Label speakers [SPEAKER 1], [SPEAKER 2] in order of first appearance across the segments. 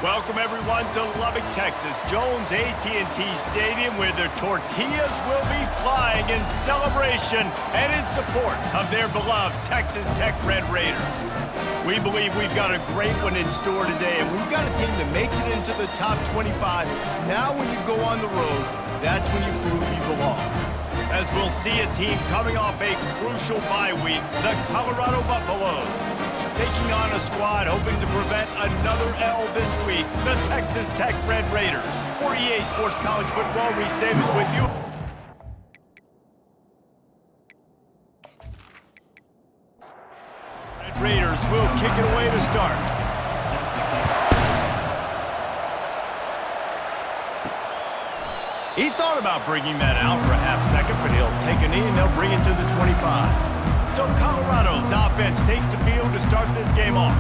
[SPEAKER 1] Welcome everyone to Lubbock, Texas, Jones AT&T Stadium, where their tortillas will be flying in celebration and in support of their beloved Texas Tech Red Raiders. We believe we've got a great one in store today, and we've got a team that makes it into the top 25. Now when you go on the road, that's when you prove you belong. As we'll see a team coming off a crucial bye week, the Colorado Buffaloes, taking on a squad hoping to prevent another L this week, the Texas Tech Red Raiders. For EA Sports College Football, Reese Davis with you. Red Raiders will kick it away to start. He thought about bringing that out for a half second, but he'll take a knee and they'll bring it to the 25. So Colorado's offense takes the field to start this game off.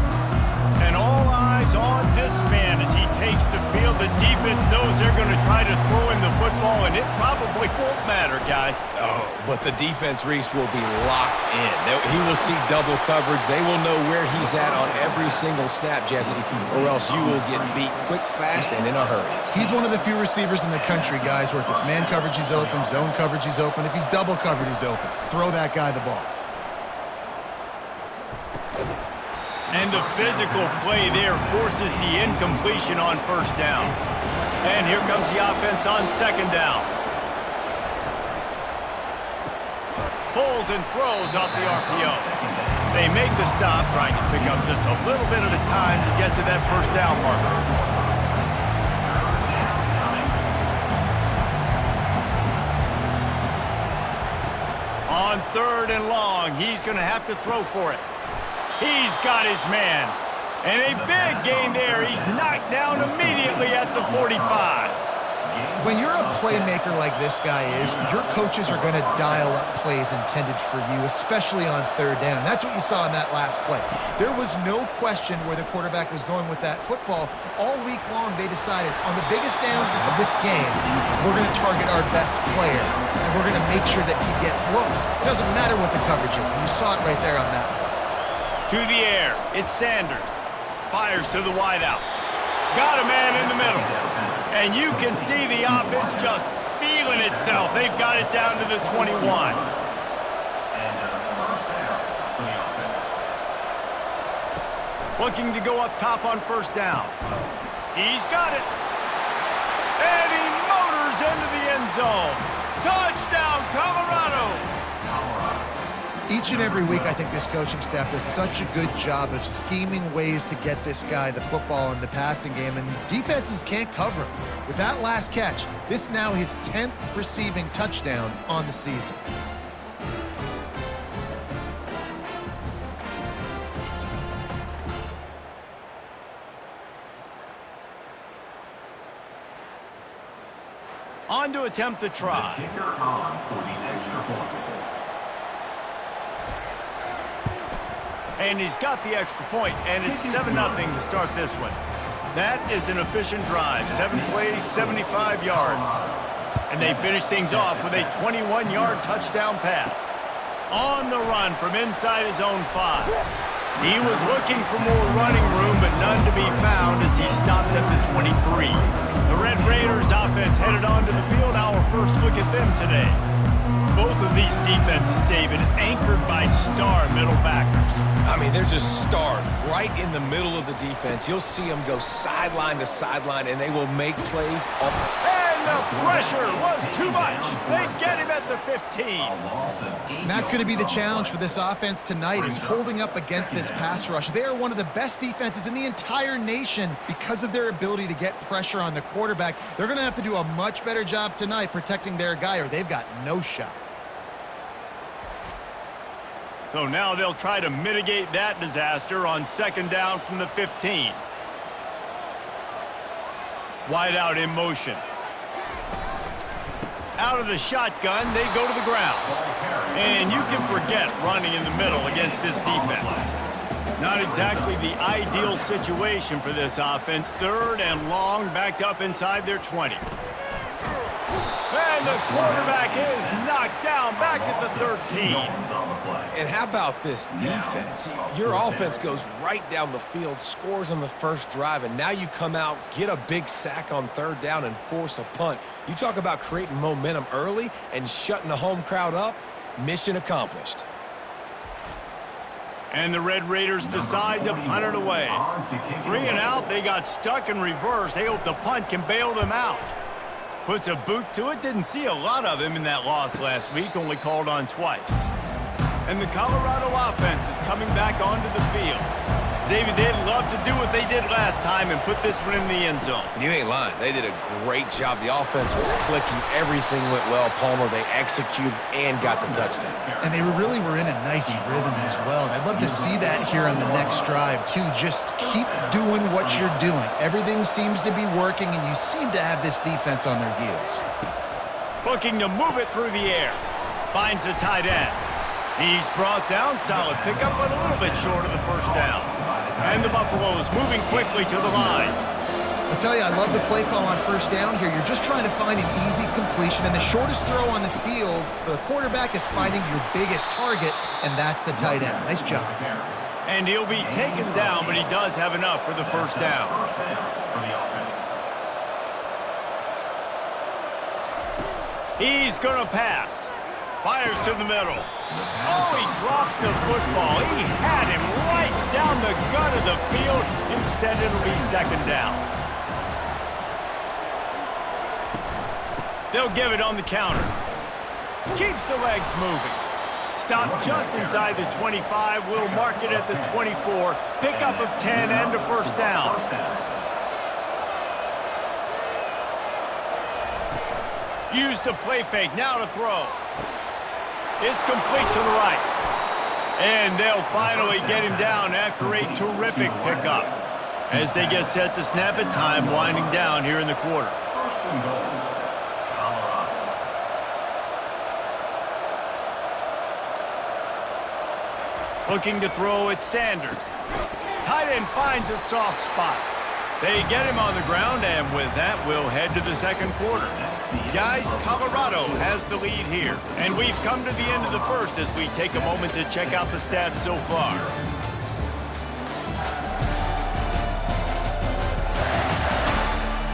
[SPEAKER 1] And all eyes on this man as he takes the field. The defense knows they're going to try to throw him the football, and it probably won't matter, guys.
[SPEAKER 2] Oh, but the defense, Reese, will be locked in. He will see double coverage. They will know where he's at on every single snap, Jesse, or else you will get beat quick, fast, and in a hurry.
[SPEAKER 3] He's one of the few receivers in the country, guys, where if it's man coverage, he's open, zone coverage, he's open. If he's double covered, he's open. Throw that guy the ball.
[SPEAKER 1] And the physical play there forces the incompletion on first down. And here comes the offense on second down. Pulls and throws off the RPO. They make the stop, trying to pick up just a little bit at a time to get to that first down marker. On third and long, he's going to have to throw for it. He's got his man. And a big gain there. He's knocked down immediately at the 45.
[SPEAKER 3] When you're a playmaker like this guy is, your coaches are going to dial up plays intended for you, especially on third down. That's what you saw in that last play. There was no question where the quarterback was going with that football. All week long, they decided on the biggest downs of this game, we're going to target our best player, and we're going to make sure that he gets looks. It doesn't matter what the coverage is, and you saw it right there on that play.
[SPEAKER 1] To the air, it's Sanders. Fires to the wideout. Got a man in the middle. And you can see the offense just feeling itself. They've got it down to the 21. Looking to go up top on first down. He's got it. And he motors into the end zone. Touchdown, Colorado!
[SPEAKER 3] Each and every week, I think this coaching staff does such a good job of scheming ways to get this guy the football in the passing game, and defenses can't cover him. With that last catch, this is now his 10th receiving touchdown on the season.
[SPEAKER 1] On to attempt the try.
[SPEAKER 4] The kicker on for the extra point.
[SPEAKER 1] And he's got the extra point, and it's 7-0 to start this one. That is an efficient drive. 7 plays, 75 yards. And they finish things off with a 21-yard touchdown pass. On the run from inside his own 5. He was looking for more running room, but none to be found as he stopped at the 23. The Red Raiders offense headed onto the field. Our first look at them today. Both of these defenses, David, anchored by star middle backers.
[SPEAKER 2] I mean, they're just stars right in the middle of the defense. You'll see them go sideline to sideline, and they will make plays.
[SPEAKER 1] And the pressure was too much. They get him at the 15.
[SPEAKER 3] And that's going to be the challenge for this offense tonight, is holding up against this pass rush. They are one of the best defenses in the entire nation because of their ability to get pressure on the quarterback. They're going to have to do a much better job tonight protecting their guy, or they've got no shot.
[SPEAKER 1] So now they'll try to mitigate that disaster on second down from the 15. Wide out in motion. Out of the shotgun, they go to the ground. And you can forget running in the middle against this defense. Not exactly the ideal situation for this offense. Third and long, backed up inside their 20. And the quarterback is knocked down back at the 13.
[SPEAKER 2] And how about this defense? Your offense goes right down the field, scores on the first drive, and now you come out, get a big sack on third down, and force a punt. You talk about creating momentum early and shutting the home crowd up. Mission accomplished.
[SPEAKER 1] And the Red Raiders decide to punt it away. 3 and out, they got stuck in reverse. They hope the punt can bail them out. Puts a boot to it. Didn't see a lot of him in that loss last week, only called on twice. And the Colorado offense is coming back onto the field. David, they'd love to do what they did last time and put this one in the end zone.
[SPEAKER 2] You ain't lying. They did a great job. The offense was clicking. Everything went well, Palmer. They executed and got the touchdown.
[SPEAKER 3] And they really were in a nice rhythm as well. And I'd love to see that here on the next drive, too. Just keep doing what you're doing. Everything seems to be working, and you seem to have this defense on their heels.
[SPEAKER 1] Looking to move it through the air. Finds the tight end. He's brought down. Solid pickup, but a little bit short of the first down. And the Buffaloes moving quickly to the line.
[SPEAKER 3] I'll tell you, I love the play call on first down here. You're just trying to find an easy completion, and the shortest throw on the field for the quarterback is finding your biggest target, and that's the tight end. Nice job.
[SPEAKER 1] And he'll be taken down, but he does have enough for the first down. He's going to pass. Fires to the middle. Oh, he drops the football. He had him right down the gut of the field. Instead, it'll be second down. They'll give it on the counter. Keeps the legs moving. Stop just inside the 25. We'll mark it at the 24. Pickup of 10 and a first down. Use the play fake. Now to throw. It's complete to the right. And they'll finally get him down after a terrific pickup. As they get set to snap it, time winding down here in the quarter. Looking to throw at Sanders. Tight end finds a soft spot. They get him on the ground, and with that, we'll head to the second quarter. Guys, Colorado has the lead here, and we've come to the end of the first as we take a moment to check out the stats so far.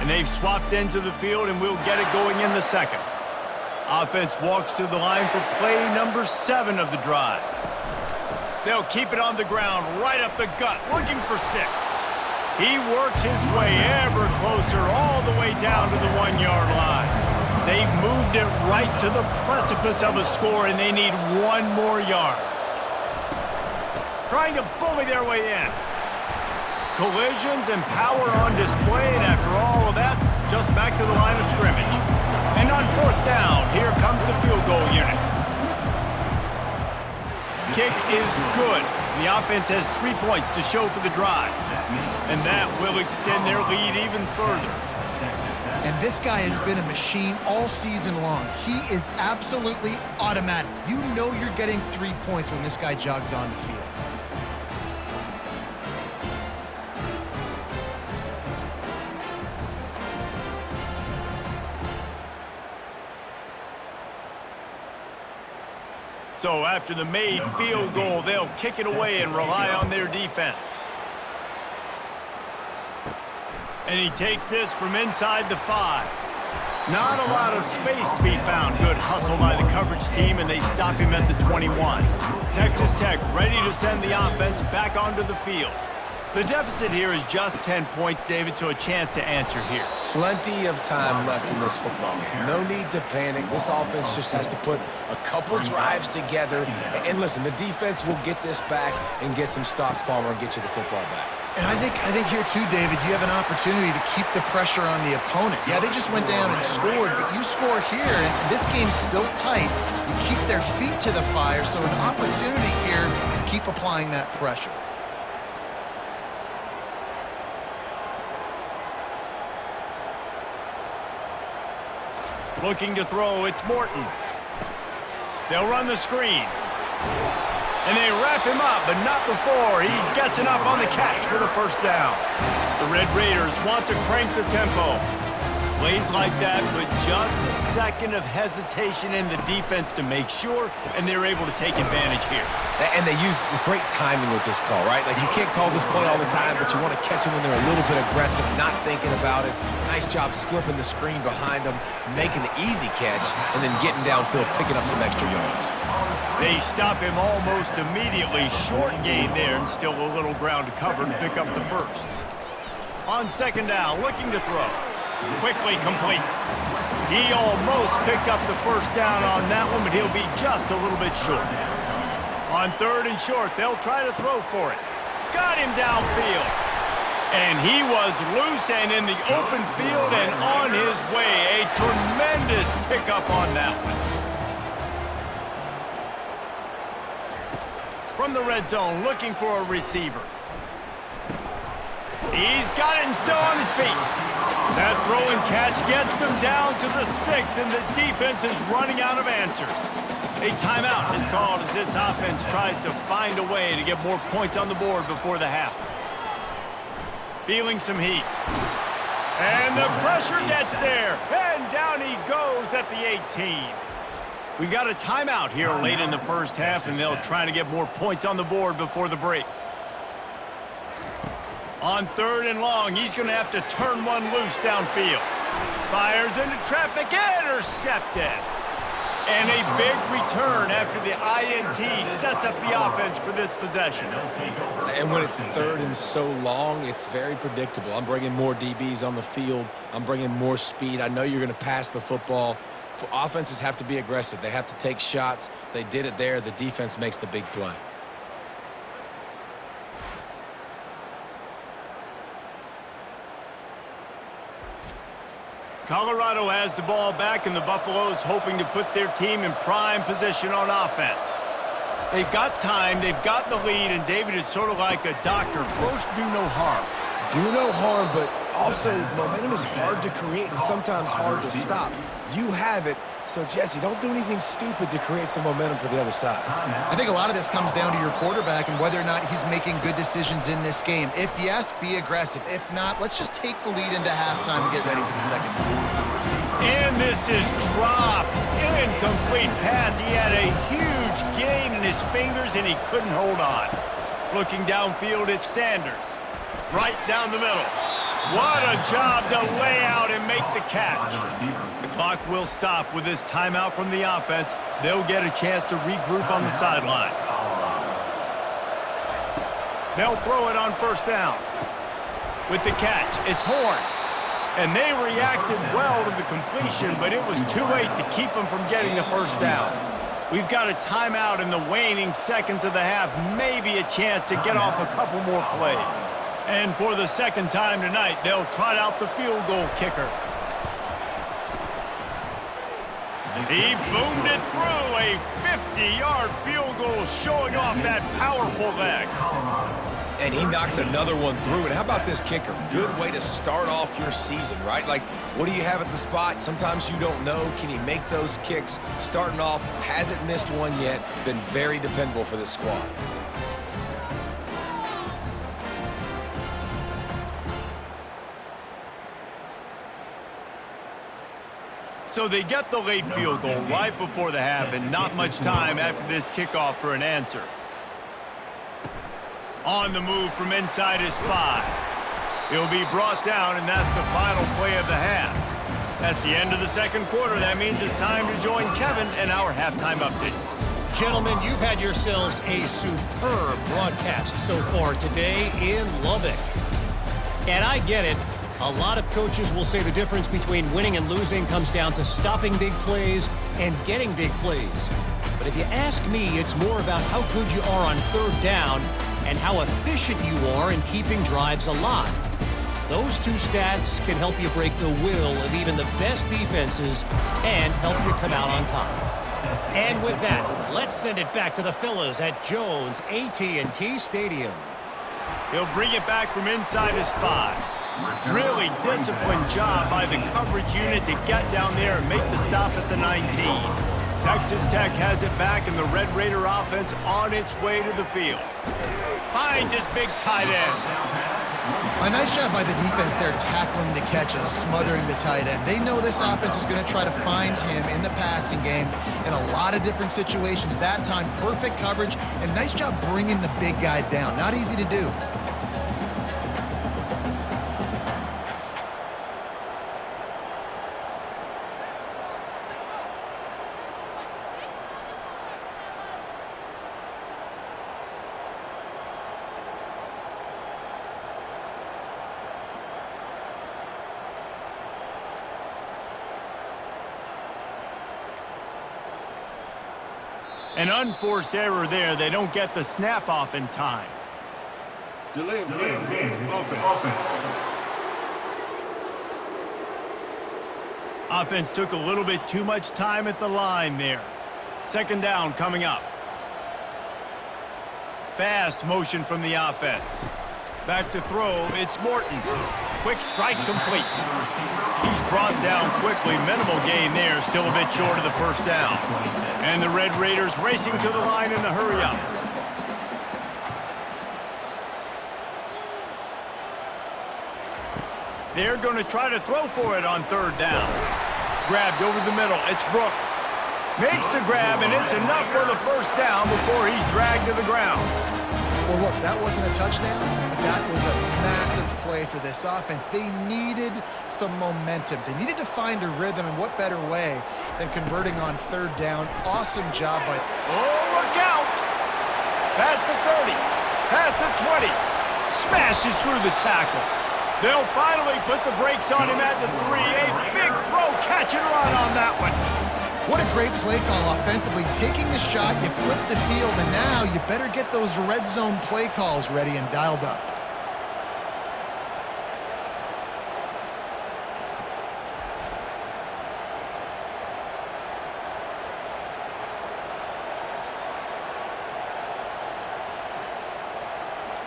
[SPEAKER 1] And they've swapped ends of the field, and we'll get it going in the second. Offense walks to the line for play number 7 of the drive. They'll keep it on the ground, right up the gut, looking for 6. He works his way ever closer, all the way down to the 1-yard line. They've moved it right to the precipice of a score, and they need 1 more yard. Trying to bully their way in. Collisions and power on display, and after all of that, just back to the line of scrimmage. And on fourth down, here comes the field goal unit. Kick is good. The offense has 3 points to show for the drive. And that will extend their lead even further.
[SPEAKER 3] And this guy has been a machine all season long. He is absolutely automatic. You know you're getting 3 points when this guy jogs on the field.
[SPEAKER 1] So after the made field goal, they'll kick it away and rely on their defense. And he takes this from inside the 5. Not a lot of space to be found. Good hustle by the coverage team, and they stop him at the 21. Texas Tech ready to send the offense back onto the field. The deficit here is just 10 points, David, so a chance to answer here.
[SPEAKER 2] Plenty of time left in this football game. No need to panic. This offense just has to put a couple drives together. And listen, the defense will get this back and get some stops, Palmer, and get you the football back.
[SPEAKER 3] And I think here too, David, you have an opportunity to keep the pressure on the opponent. Yeah, they just went down and scored, but you score here, and this game's still tight. You keep their feet to the fire, so an opportunity here to keep applying that pressure.
[SPEAKER 1] Looking to throw, it's Morton. They'll run the screen. And they wrap him up, but not before he gets enough on the catch for the first down. The Red Raiders want to crank the tempo. Plays like that with just a second of hesitation in the defense to make sure, and they're able to take advantage here.
[SPEAKER 2] And they use great timing with this call, right? Like, you can't call this play all the time, but you want to catch them when they're a little bit aggressive, not thinking about it. Nice job slipping the screen behind them, making the easy catch, and then getting downfield, picking up some extra yards.
[SPEAKER 1] They stop him almost immediately. Short gain there, and still a little ground to cover to pick up the first. On second down, looking to throw. Quickly complete. He almost picked up the first down on that one, but he'll be just a little bit short. On third and short, they'll try to throw for it. Got him downfield. And he was loose and in the open field and on his way. A tremendous pickup on that one. From the red zone, looking for a receiver. He's got it and still on his feet. That throw and catch gets them down to the 6, and the defense is running out of answers. A timeout is called as this offense tries to find a way to get more points on the board before the half. Feeling some heat. And the pressure gets there, and down he goes at the 18. We got a timeout here late in the first half, and they'll try to get more points on the board before the break. On third and long, he's going to have to turn one loose downfield. Fires into traffic, intercepted. And a big return after the INT sets up the offense for this possession.
[SPEAKER 2] And when it's third and so long, it's very predictable. I'm bringing more DBs on the field. I'm bringing more speed. I know you're going to pass the football. Offenses have to be aggressive. They have to take shots. They did it there. The defense makes the big play.
[SPEAKER 1] Colorado has the ball back, and the Buffaloes hoping to put their team in prime position on offense. They've got time, they've got the lead, and David, it's sort of like a doctor. First, do no harm.
[SPEAKER 2] Do no harm, but also momentum is hard to create and sometimes hard to stop. You have it, so Jesse, don't do anything stupid to create some momentum for the other side.
[SPEAKER 3] I think a lot of this comes down to your quarterback and whether or not he's making good decisions in this game. If yes, be aggressive. If not, let's just take the lead into halftime and get ready for the second.
[SPEAKER 1] And this is dropped. Incomplete pass. He had a huge gain in his fingers, and he couldn't hold on. Looking downfield, it's Sanders. Right down the middle. What a job to lay out and make the catch. The clock will stop with this timeout from the offense. They'll get a chance to regroup on the sideline. They'll throw it on first down. With the catch, it's Horn. And they reacted well to the completion, but it was too late to keep them from getting the first down. We've got a timeout in the waning seconds of the half, maybe a chance to get off a couple more plays. And for the second time tonight, they'll trot out the field goal kicker. He boomed it through, a 50-yard field goal showing off that powerful leg.
[SPEAKER 2] And he knocks another one through. And how about this kicker? Good way to start off your season, right? Like, what do you have at the spot? Sometimes you don't know. Can he make those kicks? Starting off, hasn't missed one yet. Been very dependable for this squad.
[SPEAKER 1] So they get the late field goal right before the half, and not much time after this kickoff for an answer. On the move from inside his 5. He'll be brought down, and that's the final play of the half. That's the end of the second quarter. That means it's time to join Kevin and our halftime update.
[SPEAKER 5] Gentlemen, you've had yourselves a superb broadcast so far today in Lubbock. And I get it. A lot of coaches will say the difference between winning and losing comes down to stopping big plays and getting big plays. But if you ask me, it's more about how good you are on third down and how efficient you are in keeping drives alive. Those two stats can help you break the will of even the best defenses and help you come out on top. And with that, let's send it back to the fellas at Jones AT&T Stadium.
[SPEAKER 1] He'll bring it back from inside his 5. Really disciplined job by the coverage unit to get down there and make the stop at the 19. Texas Tech has it back, and the Red Raider offense on its way to the field. Finds his big tight end.
[SPEAKER 3] A nice job by the defense there tackling the catch and smothering the tight end. They know this offense is going to try to find him in the passing game in a lot of different situations. That time, perfect coverage, and nice job bringing the big guy down. Not easy to do.
[SPEAKER 1] An unforced error there. They don't get the snap off in time.
[SPEAKER 6] Delay of game. Offense.
[SPEAKER 1] Offense took a little bit too much time at the line there. Second down coming up. Fast motion from the offense. Back to throw, it's Morton. Quick strike complete. He's brought down quickly. Minimal gain there, still a bit short of the first down. And the Red Raiders racing to the line in a hurry-up. They're going to try to throw for it on third down. Grabbed over the middle, it's Brooks. Makes the grab, and it's enough for the first down before he's dragged to the ground.
[SPEAKER 3] Well, look, that wasn't a touchdown, but that was a massive play for this offense. They needed some momentum. They needed to find a rhythm, and what better way than converting on third down. Awesome job by...
[SPEAKER 1] Oh, look out! Past the 30, past the 20, smashes through the tackle. They'll finally put the brakes on him at the 3. A big throw, catch and run on that one.
[SPEAKER 3] What a great play call offensively. Taking the shot, you flip the field, and now you better get those red zone play calls ready and dialed up.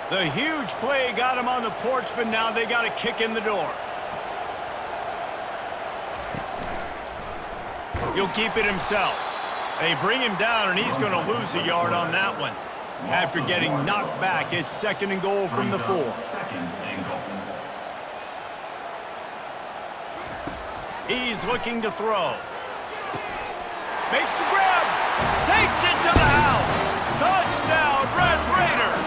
[SPEAKER 1] The huge play got him on the porch, but now they got a kick in the door. He'll keep it himself. They bring him down, and he's going to lose a yard on that one. After getting knocked back, it's second and goal from the 4. He's looking to throw. Makes the grab. Takes it to the house. Touchdown, Red Raiders.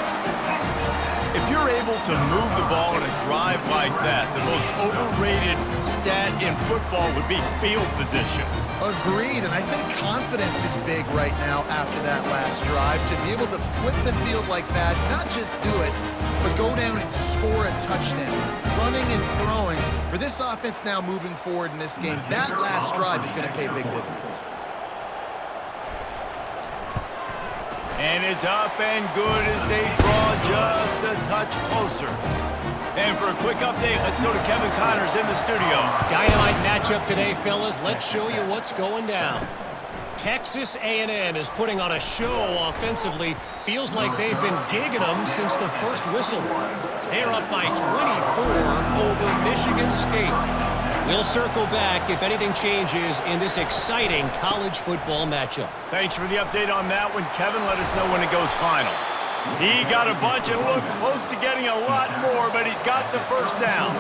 [SPEAKER 1] If you're able to move the ball in a drive like that, the most overrated stat in football would be field position.
[SPEAKER 3] Agreed, and I think confidence is big right now after that last drive. To be able to flip the field like that, not just do it, but go down and score a touchdown. Running and throwing. For this offense now moving forward in this game, that last drive is going to pay big dividends.
[SPEAKER 1] And it's up and good as they draw just a touch closer. And for a quick update, let's go to Kevin Connors in the studio.
[SPEAKER 5] Dynamite matchup today, fellas. Let's show you what's going down. Texas A&M is putting on a show offensively. Feels like they've been gigging them since the first whistle. They're up by 24 over Michigan State. We'll circle back if anything changes in this exciting college football matchup.
[SPEAKER 1] Thanks for the update on that one, Kevin. Let us know when it goes final. He got a bunch and looked close to getting a lot more, but he's got the first down.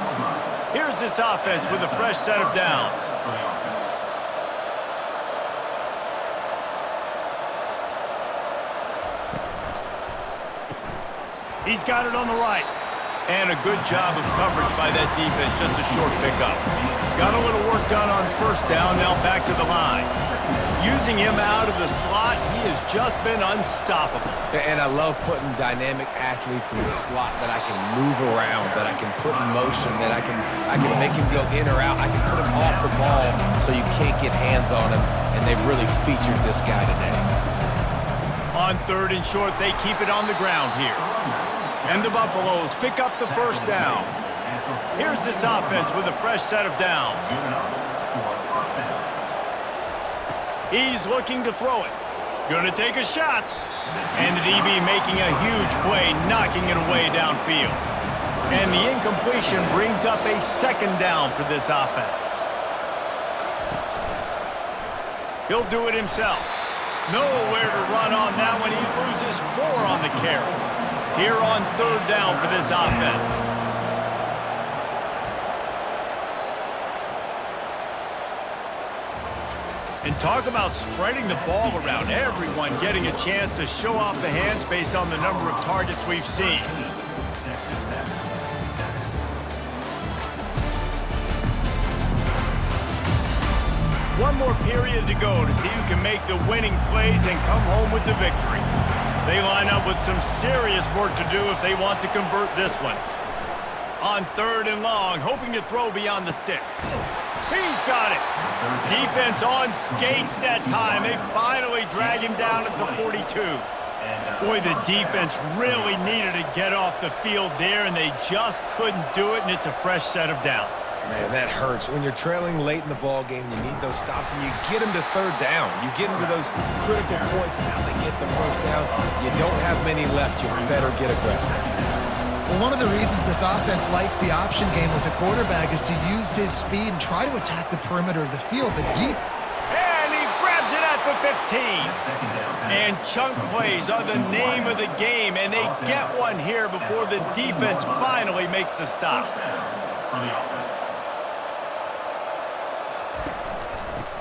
[SPEAKER 1] Here's this offense with a fresh set of downs. He's got it on the right. And a good job of coverage by that defense, just a short pickup. Got a little work done on first down, now back to the line. Using him out of the slot, he has just been unstoppable.
[SPEAKER 2] And I love putting dynamic athletes in the slot that I can move around, that I can put in motion, that I can make him go in or out. I can put him off the ball so you can't get hands on him, and they've really featured this guy today.
[SPEAKER 1] On third and short, they keep it on the ground here. And the Buffaloes pick up the first down. Here's this offense with a fresh set of downs. He's looking to throw it. Gonna take a shot. And the DB making a huge play, knocking it away downfield. And the incompletion brings up a second down for this offense. He'll do it himself. Nowhere to run on that one. He loses 4 on the carry. Here on third down for this offense. And talk about spreading the ball around. Everyone getting a chance to show off the hands based on the number of targets we've seen. One more period to go to see who can make the winning plays and come home with the victory. They line up with some serious work to do if they want to convert this one. On 3rd and long, hoping to throw beyond the sticks. He's got it. Defense on skates that time. They finally drag him down at the 42. Boy, the defense really needed to get off the field there, and they just couldn't do it, and it's a fresh set of downs.
[SPEAKER 2] Man, that hurts. When you're trailing late in the ball game, you need those stops, and you get them to 3rd down. You get them to those critical points. Now they get the 1st down. You don't have many left. You better get aggressive.
[SPEAKER 3] Well, one of the reasons this offense likes the option game with the quarterback is to use his speed and try to attack the perimeter of the field, but deep.
[SPEAKER 1] And he grabs it at the 15. And chunk plays are the name of the game, and they get one here before the defense finally makes the stop.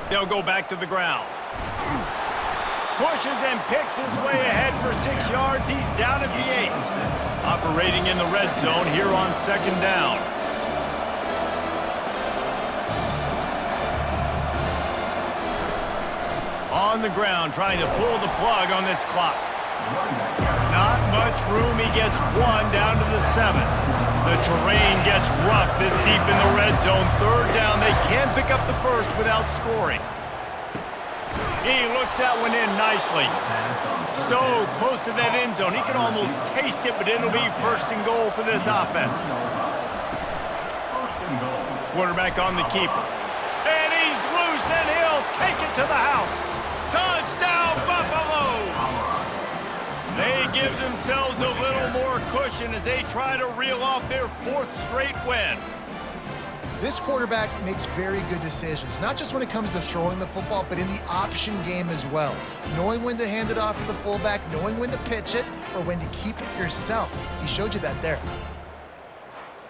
[SPEAKER 1] They'll go back to the ground. Pushes and picks his way ahead for 6 yards. He's down at the 8. Operating in the red zone here on 2nd down. On the ground, trying to pull the plug on this clock. Not much room. He gets 1 down to the 7. The terrain gets rough this deep in the red zone. 3rd down. They can't pick up the 1st without scoring. He looks that one in nicely. So close to that end zone. He can almost taste it, but it'll be 1st and goal for this offense. Quarterback on the keeper. And he's loose, and he'll take it to the house. Touchdown, Buffaloes! They give themselves a little more cushion as they try to reel off their 4th straight win.
[SPEAKER 3] This quarterback makes very good decisions, not just when it comes to throwing the football, but in the option game as well. Knowing when to hand it off to the fullback, knowing when to pitch it, or when to keep it yourself. He showed you that there.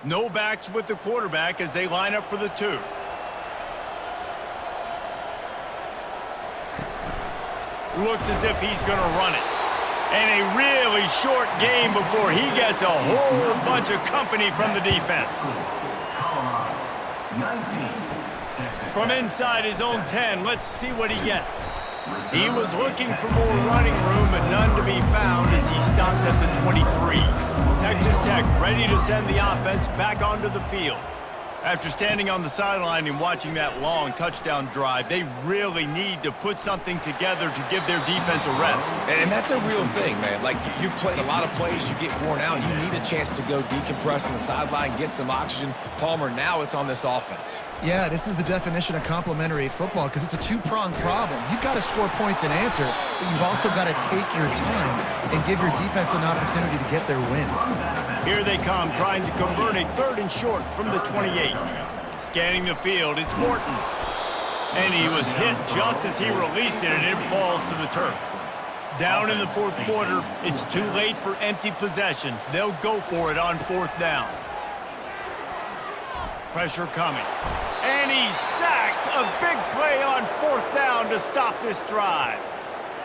[SPEAKER 1] No backs with the quarterback as they line up for the 2. Looks as if he's going to run it. And a really short game before he gets a whole bunch of company from the defense. From inside his own 10, let's see what he gets. He was looking for more running room, but none to be found as he stopped at the 23. Texas Tech ready to send the offense back onto the field. After standing on the sideline and watching that long touchdown drive, they really need to put something together to give their defense a rest.
[SPEAKER 2] And that's a real thing, man. Like, you played a lot of plays, you get worn out, you need a chance to go decompress on the sideline, get some oxygen. Palmer, now it's on this offense.
[SPEAKER 3] Yeah, this is the definition of complementary football because it's a two-pronged problem. You've got to score points and answer, but you've also got to take your time and give your defense an opportunity to get their win.
[SPEAKER 1] Here they come, trying to convert a 3rd and short from the 28. Scanning the field, it's Morton. And he was hit just as he released it, and it falls to the turf. Down in the 4th quarter, it's too late for empty possessions. They'll go for it on 4th down. Pressure coming. And he's sacked. A big play on 4th down to stop this drive.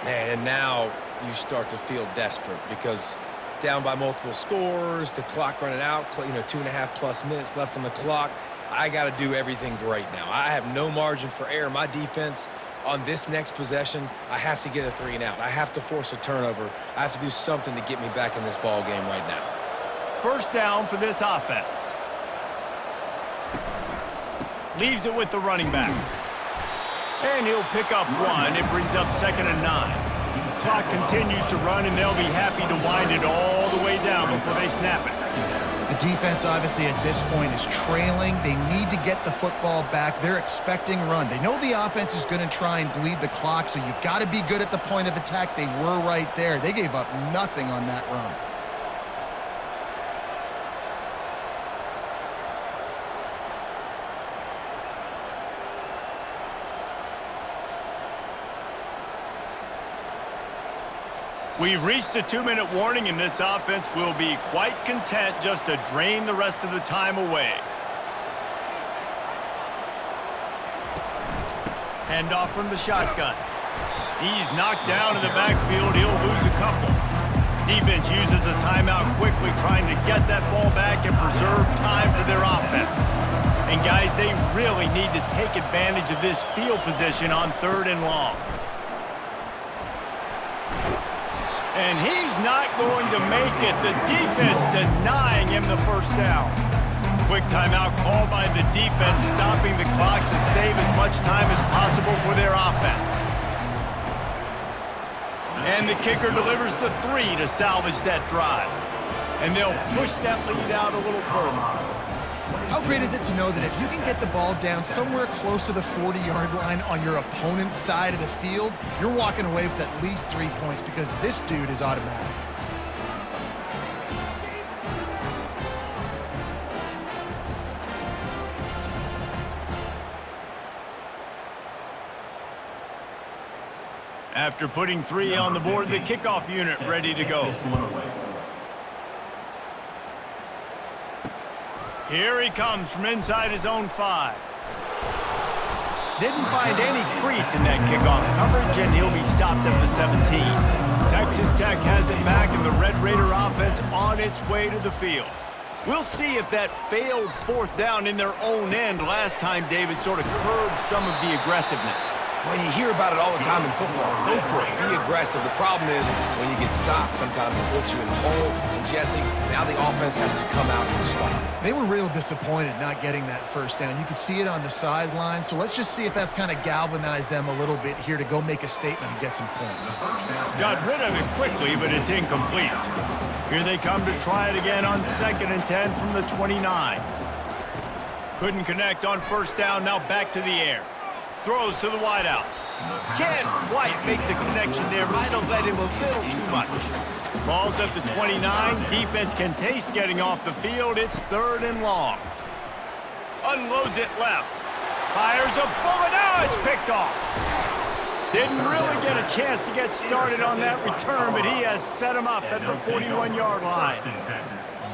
[SPEAKER 2] And now you start to feel desperate because down by multiple scores, the clock running out, 2.5+ minutes left on the clock. I got to do everything right now. I have no margin for error. My defense on this next possession, I have to get a 3 and out. I have to force a turnover. I have to do something to get me back in this ball game right now.
[SPEAKER 1] 1st down for this offense. Leaves it with the running back. And he'll pick up 1. It brings up 2nd and 9. The clock continues to run, and they'll be happy to wind it all the way down before they snap it.
[SPEAKER 3] The defense, obviously, at this point is trailing. They need to get the football back. They're expecting run. They know the offense is going to try and bleed the clock, so you've got to be good at the point of attack. They were right there. They gave up nothing on that run.
[SPEAKER 1] We've reached the 2-minute warning, and this offense will be quite content just to drain the rest of the time away. Handoff from the shotgun. He's knocked down in the backfield. He'll lose a couple. Defense uses a timeout quickly, trying to get that ball back and preserve time for their offense. And guys, they really need to take advantage of this field position on 3rd and long. And he's not going to make it. The defense denying him the first down. Quick timeout called by the defense, stopping the clock to save as much time as possible for their offense. And the kicker delivers the 3 to salvage that drive. And they'll push that lead out a little further.
[SPEAKER 3] How great is it to know that if you can get the ball down somewhere close to the 40-yard line on your opponent's side of the field, you're walking away with at least 3 points because this dude is automatic.
[SPEAKER 1] After putting 3 on the board, the kickoff unit ready to go. Here he comes from inside his own 5. Didn't find any crease in that kickoff coverage, and he'll be stopped at the 17. Texas Tech has it back, and the Red Raider offense on its way to the field. We'll see if that failed 4th down in their own end last time, David, sort of curbed some of the aggressiveness.
[SPEAKER 2] Well, you hear about it all the time in football. Go for it. Be aggressive. The problem is when you get stopped, sometimes it puts you in a hole. And Jesse, now the offense has to come out and respond.
[SPEAKER 3] They were real disappointed not getting that first down. You could see it on the sideline. So let's just see if that's kind of galvanized them a little bit here to go make a statement and get some points.
[SPEAKER 1] Got rid of it quickly, but it's incomplete. Here they come to try it again on 2nd and 10 from the 29. Couldn't connect on 1st down. Now back to the air. Throws to the wideout. Can't quite make the connection there. Might have led him a little too much. Ball's at the 29. Defense can taste getting off the field. It's 3rd and long. Unloads it left. Fires a bullet. Now it's picked off. Didn't really get a chance to get started on that return, but he has set him up at the 41-yard line.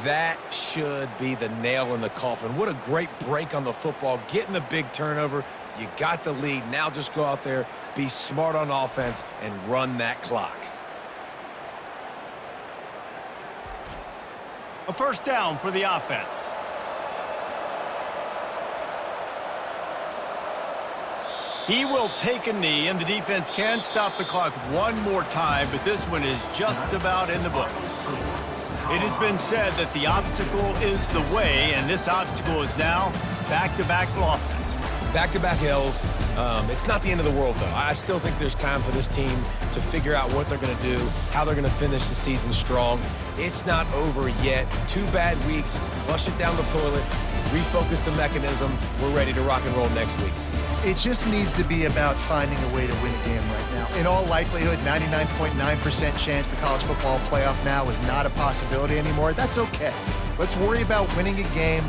[SPEAKER 2] That should be the nail in the coffin. What a great break on the football. Getting the big turnover. You got the lead. Now just go out there, be smart on offense, and run that clock.
[SPEAKER 1] A 1st down for the offense. He will take a knee, and the defense can stop the clock one more time, but this one is just about in the books. It has been said that the obstacle is the way, and this obstacle is now back-to-back losses.
[SPEAKER 2] Back-to-back L's. It's not the end of the world, though. I still think there's time for this team to figure out what they're going to do, how they're going to finish the season strong. It's not over yet. 2 bad weeks. Flush it down the toilet. Refocus the mechanism. We're ready to rock and roll next week.
[SPEAKER 3] It just needs to be about finding a way to win a game right now. In all likelihood, 99.9% chance the college football playoff now is not a possibility anymore. That's okay. Let's worry about winning a game